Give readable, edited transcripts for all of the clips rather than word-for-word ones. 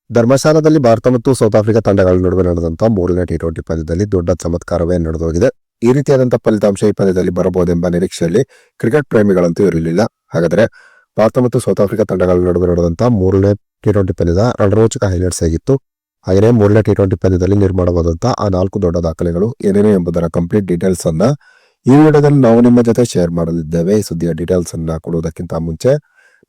ಧರ್ಮಶಾಲಾದಲ್ಲಿ ಭಾರತ ಮತ್ತು south Africa ತಂಡಗಳ ನಡುವೆ ನಡೆದಂತಹ ಮೂರನೇ ಟಿ20 ಪಂದ್ಯದಲ್ಲಿ ದೊಡ್ಡ ಚಮತ್ಕಾರವೇ ನಡೆದೋಗಿದೆ. ಈ ರೀತಿಯಾದಂತಹ ಫಲಿತಾಂಶ ಈ ಪಂದ್ಯದಲ್ಲಿ ಬರಬಹುದೆಂಬ ನಿರೀಕ್ಷೆಯಲ್ಲಿ ಕ್ರಿಕೆಟ್ ಪ್ರೇಮಿಗಳಂತೂ ಇರಲಿಲ್ಲ. ಹಾಗಾದರೆ ಭಾರತ ಮತ್ತು ಸೌತ್ ಆಫ್ರಿಕಾ ತಂಡಗಳ ನಡುವೆ ನಡೆದಂತಹ ಮೂರನೇ ಟಿ20 ಪಂದ್ಯದ ರಣರೋಚಕ ಹೈಲೈಟ್ಸ್ ಹೇಗಿತ್ತು, ಹಾಗೆಯೇ ಮೂರನೇ ಟಿ20 ಪಂದ್ಯದಲ್ಲಿ ನಿರ್ಮಾಣವಾದಂತಹ ಆ 4 ದೊಡ್ಡ ದಾಖಲೆಗಳು ಏನೇನು ಎಂಬುದರ ಕಂಪ್ಲೀಟ್ ಡೀಟೇಲ್ಸ್ ಅನ್ನ ಈ ವಿಡಿಯೋದಲ್ಲಿ ನಾವು ನಿಮ್ಮ ಜೊತೆ ಶೇರ್ ಮಾಡಲಿದ್ದೇವೆ. ಈ ಸುದ್ದಿಯ ಡೀಟೇಲ್ಸ್ ಅನ್ನ ಕೊಡುವುದಕ್ಕಿಂತ ಮುಂಚೆ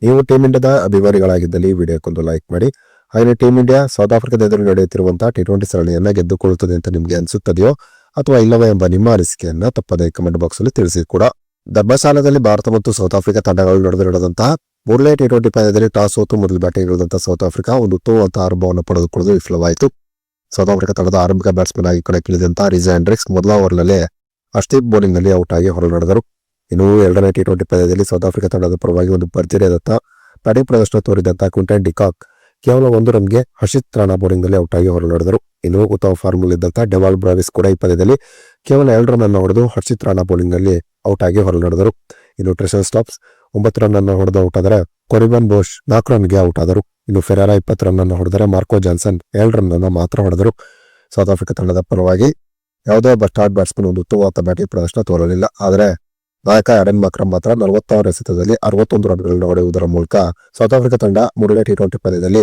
ನೀವು ಟೀಮ್ ಇಂಡಿಯಾದ ಅಭಿಮಾನಿಗಳಾಗಿದ್ದಲ್ಲಿ ಈ ವಿಡಿಯೋಕ್ಕೊಂದು ಲೈಕ್ ಮಾಡಿ. ಹಾಗೆ ಟೀಮ್ ಇಂಡಿಯಾ ಸೌತ್ ಆಫ್ರಿಕಾದ ಎದುರು ನಡೆಯುತ್ತಿರುವಂತಹ ಟಿ20 ಸರಣಿಯನ್ನ ಗೆದ್ದುಕೊಳ್ಳುತ್ತದೆ ಅಂತ ನಿಮಗೆ ಅನಿಸುತ್ತದೆಯೋ ಅಥವಾ ಇಲ್ಲವೇ ಎಂಬ ನಿಮ್ಮ ಅನಿಸಿಕೆಯನ್ನ ತಪ್ಪದೇ ಕಮೆಂಟ್ ಬಾಕ್ಸ್ ಅಲ್ಲಿ ತಿಳಿಸಿ ಕೂಡ. ಧರ್ಮಶಾಲಾದಲ್ಲಿ ಭಾರತ ಮತ್ತು ಸೌತ್ ಆಫ್ರಿಕಾ ತಂಡಗಳು ನಡುವೆ ನಡೆದಂತಹ ಮೂರನೇ ಟಿ20 ಪಂದ್ಯದಲ್ಲಿ ಟಾಸ್ ಸೋತು ಮೊದಲು ಬ್ಯಾಟಿಂಗ್ ಇಳಿದಂತಹ ಸೌತ್ ಆಫ್ರಿಕಾ ಒಂದು ಉತ್ತಮವಾದ ಆರಂಭವನ್ನು ಪಡೆದುಕೊಳ್ಳಲು ವಿಫಲವಾಯಿತು. ಸೌತ್ ಆಫ್ರಿಕಾ ತಂಡದ ಆರಂಭಿಕ ಬ್ಯಾಟ್ಸ್ಮನ್ ಆಗಿ ಕಣಕ್ಕಿಳಿದಂತಹ ರಿಜಾ ಹೆಂಡ್ರಿಕ್ಸ್ ಮೊದಲ ಓವರ್ನಲ್ಲೇ ಹರ್ಷದೀಪ್ ಬೌಲಿಂಗ್ ನಲ್ಲಿ ಔಟ್ ಆಗಿ ಹೊರನಡೆದರು. ಇನ್ನು ಎರಡನೇ ಟಿ20 ಪಂದ್ಯದಲ್ಲಿ ಸೌತ್ ಆಫ್ರಿಕಾ ತಂಡದ ಪರವಾಗಿ ಒಂದು ಭರ್ಜರಿಯಾದಂಥ ಬ್ಯಾಟಿಂಗ್ ಪ್ರದರ್ಶನ ತೋರಿದಂತಹ ಕ್ವಿಂಟನ್ ಡಿಕಾಕ್ ಕೇವಲ 1 ರನ್ಗೆ ಹರ್ಷಿತ್ ರಾಣಾ ಬೌಲಿಂಗ್ ನಲ್ಲಿ ಔಟ್ ಆಗಿ ಹೊರನಡೆದರು. ಇನ್ನು ಉತ್ತಮ ಫಾರ್ಮ್ ಇದ್ದಂತಹ ಡೆವಾಲ್ ಬ್ರಾವಿಸ್ ಕೂಡ ಈ ಪಂದ್ಯದಲ್ಲಿ ಕೇವಲ 2 ರನ್ ಅನ್ನು ಹೊಡೆದು ಹರ್ಷಿತ್ ರಾಣಾ ಬೌಲಿಂಗ್ ನಲ್ಲಿ ಔಟ್ ಆಗಿ ಹೊರನಡೆದರು. ಇನ್ನು ಟ್ರೆಷನ್ ಸ್ಟಾಪ್ಸ್ 9 ರನ್ ಅನ್ನು ಹೊಡೆದು ಔಟ್ ಆದರೆ ಕೊರಿಬನ್ ಬೋಶ್ 4 ರನ್ಗೆ ಔಟ್ ಆದರು. ಇನ್ನು ಫೆರಾರಾ 20 ರನ್ ಅನ್ನು ಹೊಡೆದರೆ ಮಾರ್ಕೋ ಜಾನ್ಸನ್ 2 ರನ್ ಅನ್ನು ಮಾತ್ರ ಹೊಡೆದರು. ಸೌತ್ ಆಫ್ರಿಕಾ ತಂಡದ ಪರವಾಗಿ ಯಾವುದೇ ಒಬ್ಬ ಸ್ಟಾರ್ ಬ್ಯಾಟ್ಸ್ಮನ್ ಒಂದು ಉತ್ತಮವಾದ ಬ್ಯಾಟಿಂಗ್ ಪ್ರದರ್ಶನ ತೋರಲಿಲ್ಲ. ಆದರೆ ನಾಯಕ ಆಡೆನ್ ಮಾಕ್ರಮ್ ಮಾತ್ರ 46 ಎಸೆತದಲ್ಲಿ 61 ರನ್ಗಳನ್ನು ಹೊಡೆಯುವುದರ ಮೂಲಕ ಸೌತ್ ಆಫ್ರಿಕಾ ತಂಡ ಮೂರನೇ ಟಿ20 ಪಂದ್ಯದಲ್ಲಿ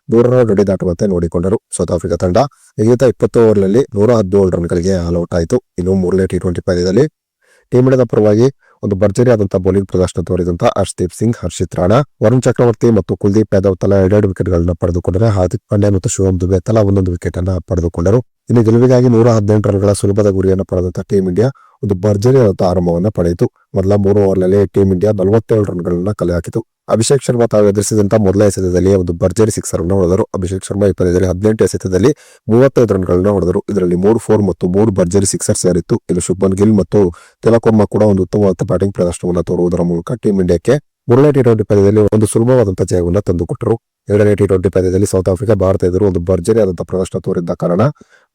100 ರನ್ ಗಡಿ ದಾಟುವಂತೆ ನೋಡಿಕೊಂಡರು. ಸೌತ್ ಆಫ್ರಿಕಾ ತಂಡ ಈಗಿನ 20 ಓವರ್ನಲ್ಲಿ 117 ರನ್ಗಳಿಗೆ ಆಲ್ ಔಟ್ ಆಯಿತು. ಇನ್ನು ಮೂರನೇ ಟಿ20 ಪಂದ್ಯದಲ್ಲಿ ಟೀಮ್ ಇಂಡಿಯಾದ ಪರವಾಗಿ ಒಂದು ಭರ್ಜರಿಯಾದಂತಹ ಬೌಲಿಂಗ್ ಪ್ರದರ್ಶನ ತೋರಿದಂತಹ ಹರ್ಷದೀಪ್ ಸಿಂಗ್, ಹರ್ಷಿತ್ ರಾಣಾ, ವರುಣ್ ಚಕ್ರವರ್ತಿ ಮತ್ತು ಕುಲ್ದೀಪ್ ಯಾದವ್ ತಲಾ 2 ವಿಕೆಟ್ಗಳನ್ನ ಪಡೆದುಕೊಂಡರೆ ಹಾರ್ದಿಕ್ ಪಾಂಡ್ಯ ಮತ್ತು ಶಿವಮ್ ದುಬೆ ತಲಾ 1 ವಿಕೆಟ್ ಅನ್ನ ಪಡೆದುಕೊಂಡರು. ಇನ್ನು ಗೆಲುವಿಗಾಗಿ 118 ರನ್ಗಳ ಸುಲಭದ ಗುರಿಯನ್ನು ಪಡೆದಂತಹ ಟೀಮ್ ಇಂಡಿಯಾ ಒಂದು ಭರ್ಜರಿಯಾದಂತಹ ಆರಂಭವನ್ನು ಪಡೆಯಿತು. ಮೊದಲ 3 ಓವರ್ನಲ್ಲಿ ಟೀಮ್ ಇಂಡಿಯಾ 47 ರನ್ಗಳನ್ನ ಕಲೆ ಹಾಕಿತು. ಅಭಿಷೇಕ್ ಶರ್ಮಾ ತಾವು ಎದುರಿಸಿದಂತಹ ಮೊದಲ ಎಸೆತದಲ್ಲಿ ಒಂದು ಭರ್ಜರಿ 6 ರನ್ ಹೊಡೆದರು. ಅಭಿಷೇಕ್ ಶರ್ಮಾ ಈ ಪಂದ್ಯದಲ್ಲಿ 18 ಎಸೆತದಲ್ಲಿ 35 ರನ್ಗಳನ್ನ ಹೊಡೆದರು. ಇದರಲ್ಲಿ 3 4 ಮತ್ತು 3 ಭರ್ಜರಿ 6 ಸೇರಿತ್ತು. ಇನ್ನು ಶುಭ್ಮನ್ ಗಿಲ್ ಮತ್ತು ತಿಲಕ್ ವರ್ಮಾ ಕೂಡ ಒಂದು ಉತ್ತಮವಾದ ಬ್ಯಾಟಿಂಗ್ ಪ್ರದರ್ಶನವನ್ನು ತೋರುವುದರ ಮೂಲಕ ಟೀಮ್ ಇಂಡಿಯಾಕ್ಕೆ ಮೂರನೇ ಟಿ20 ಪಂದ್ಯದಲ್ಲಿ ಒಂದು ಸುಲಭವಾದಂತಹ ಜಯವನ್ನು ತಂದುಕೊಟ್ಟರು. ಎರಡನೇ ಟಿ20 ಪಂದ್ಯದಲ್ಲಿ ಸೌತ್ ಆಫ್ರಿಕಾ ಭಾರತ ಎದುರು ಒಂದು ಭರ್ಜರಿಯಾದಂತಹ ಪ್ರದರ್ಶನ ತೋರಿದ್ದ ಕಾರಣ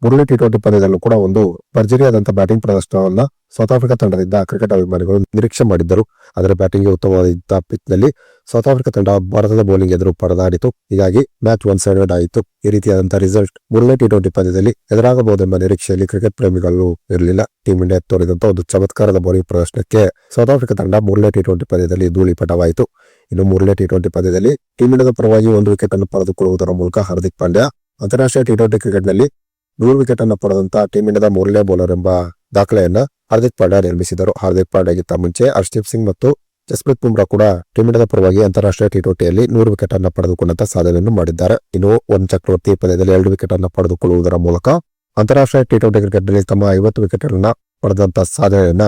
ಮೂರನೇ ಟಿ20 ಪಂದ್ಯದಲ್ಲೂ ಕೂಡ ಒಂದು ಭರ್ಜರಿಯಾದಂತಹ ಬ್ಯಾಟಿಂಗ್ ಪ್ರದರ್ಶನವನ್ನ ಸೌತ್ ಆಫ್ರಿಕಾ ತಂಡದಿಂದ ಕ್ರಿಕೆಟ್ ಅಭಿಮಾನಿಗಳು ನಿರೀಕ್ಷೆ ಮಾಡಿದ್ದರು. ಆದರೆ ಬ್ಯಾಟಿಂಗ್ಗೆ ಉತ್ತಮವಾದ ಪಿಚ್ ನಲ್ಲಿ ಸೌತ್ ಆಫ್ರಿಕಾ ತಂಡ ಭಾರತದ ಬೌಲಿಂಗ್ ಎದುರು ಪರದಾಡಿತು. ಹೀಗಾಗಿ ಮ್ಯಾಚ್ 1 ಸೈಡೆಡ್ ಆಯಿತು. ಈ ರೀತಿಯಾದಂತಹ ರಿಸಲ್ಟ್ ಮೂರನೇ ಟಿ20 ಪಂದ್ಯದಲ್ಲಿ ಎದುರಾಗಬಹುದೆಂಬ ನಿರೀಕ್ಷೆಯಲ್ಲಿ ಕ್ರಿಕೆಟ್ ಪ್ರೇಮಿಗಳು ಇರಲಿಲ್ಲ. ಟೀಮ್ ಇಂಡಿಯಾ ತೋರಿದಂತಹ ಒಂದು ಚಮತ್ಕಾರದ ಬೌಲಿಂಗ್ ಪ್ರದರ್ಶನಕ್ಕೆ ಸೌತ್ ಆಫ್ರಿಕಾ ತಂಡ ಮೂರನೇ ಟಿ20 ಪಂದ್ಯದಲ್ಲಿ ಧೂಳಿಪಟವಾಯಿತು. ಇನ್ನು ಮೂರನೇ ಟಿ20 ಪಂದ್ಯದಲ್ಲಿ ಟೀಮ್ ಇಂಡಿಯಾದ ಪರವಾಗಿ 1 ವಿಕೆಟ್ ಅನ್ನು ಪಡೆದುಕೊಳ್ಳುವುದರ ಮೂಲಕ ಹಾರ್ದಿಕ್ ಪಾಂಡ್ಯ ಅಂತಾರಾಷ್ಟ್ರೀಯ ಟಿ20 ಕ್ರಿಕೆಟ್ ನಲ್ಲಿ 100 ವಿಕೆಟ್ ಅನ್ನು ಪಡೆದಂತಹ ಟೀಮ್ ಇಂಡಿಯಾದ ಮೂರನೇ ಬೌಲರ್ ಎಂಬ ದಾಖಲೆಯನ್ನ ಹಾರ್ದಿಕ್ ಪಾಂಡ್ಯ ನಿರ್ಮಿಸಿದರು. ಹಾರ್ದಿಕ್ ಪಾಂಡ್ಯಗಿಂತ ಮುಂಚೆ ಹರ್ಷದೀಪ್ ಸಿಂಗ್ ಮತ್ತು ಜಸ್ಪ್ರೀತ್ ಬುಮ್ರಾ ಕೂಡ ಟೀಮ್ ಇಂಡಿಯಾದ ಪರವಾಗಿ ಅಂತಾರಾಷ್ಟ್ರೀಯ ಟಿ20ಯಲ್ಲಿ 100 ವಿಕೆಟ್ ಅನ್ನು ಪಡೆದುಕೊಂಡಂತಹ ಸಾಧನೆಯನ್ನು ಮಾಡಿದ್ದಾರೆ. ಇನ್ನು ವರುಣ್ ಚಕ್ರವರ್ತಿ ಪಂದ್ಯದಲ್ಲಿ 2 ವಿಕೆಟ್ ಅನ್ನು ಪಡೆದುಕೊಳ್ಳುವುದರ ಮೂಲಕ ಅಂತಾರಾಷ್ಟ್ರೀಯ ಟಿ20 ಕ್ರಿಕೆಟ್ ನಲ್ಲಿ ತಮ್ಮ 50 ವಿಕೆಟ್ ಗಳನ್ನ ಪಡೆದಂತಹ ಸಾಧನೆಯನ್ನ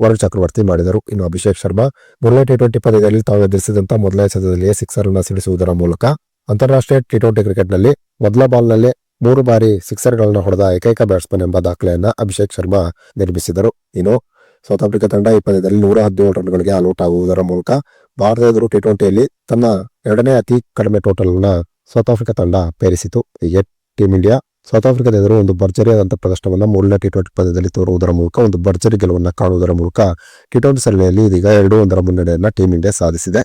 ವರುಣ್ ಚಕ್ರವರ್ತಿ ಮಾಡಿದರು. ಇನ್ನು ಅಭಿಷೇಕ್ ಶರ್ಮಾ ಮೂರನೇ ಟಿ20 ಪಂದ್ಯದಲ್ಲಿ ತಾವು ಎದುರಿಸಿದಂತಹ ಮೊದಲ ಎಸೆತದಲ್ಲಿ 6 ರನ್ ಸಿಡಿಸುವುದರ ಮೂಲಕ ಅಂತಾರಾಷ್ಟ್ರೀಯ ಟಿ20 ಕ್ರಿಕೆಟ್ ನಲ್ಲಿ ಮೊದಲ ಬಾಲ್ ನಲ್ಲಿ 3 ಬಾರಿ 6 ಗಳನ್ನ ಹೊಡೆದ ಏಕೈಕ ಬ್ಯಾಟ್ಸ್ಮನ್ ಎಂಬ ದಾಖಲೆಯನ್ನ ಅಭಿಷೇಕ್ ಶರ್ಮಾ ನಿರ್ಮಿಸಿದರು. ಇನ್ನು ಸೌತ್ ಆಫ್ರಿಕಾ ತಂಡ ಈ ಪಂದ್ಯದಲ್ಲಿ 117 ರನ್ಗಳಿಗೆ ಆಲ್ ಔಟ್ ಆಗುವುದರ ಮೂಲಕ ಭಾರತ ಎದುರು ಟಿ20ಯಲ್ಲಿ ತನ್ನ 2ನೇ ಅತಿ ಕಡಿಮೆ ಟೋಟಲ್ ನ ಸೌತ್ ಆಫ್ರಿಕಾ ತಂಡ ಪೇರಿಸಿತು. ಹೀಗೆ ಟೀಮ್ ಇಂಡಿಯಾ ಸೌತ್ ಆಫ್ರಿಕಾದ ಎದುರು ಒಂದು ಭರ್ಜರಿಯಾದಂತಹ ಪ್ರದರ್ಶನವನ್ನ ಮೂರನೇ ಟಿ20 ಪಂದ್ಯದಲ್ಲಿ ತೋರುವುದರ ಮೂಲಕ ಒಂದು ಭರ್ಜರಿ ಗೆಲುವನ್ನು ಕಾಣುವುದರ ಮೂಲಕ ಟಿ20 ಸರಣಿಯಲ್ಲಿ ಇದೀಗ 2-1 ಮುನ್ನಡೆಯನ್ನ ಟೀಮ್ ಇಂಡಿಯಾ ಸಾಧಿಸಿದೆ.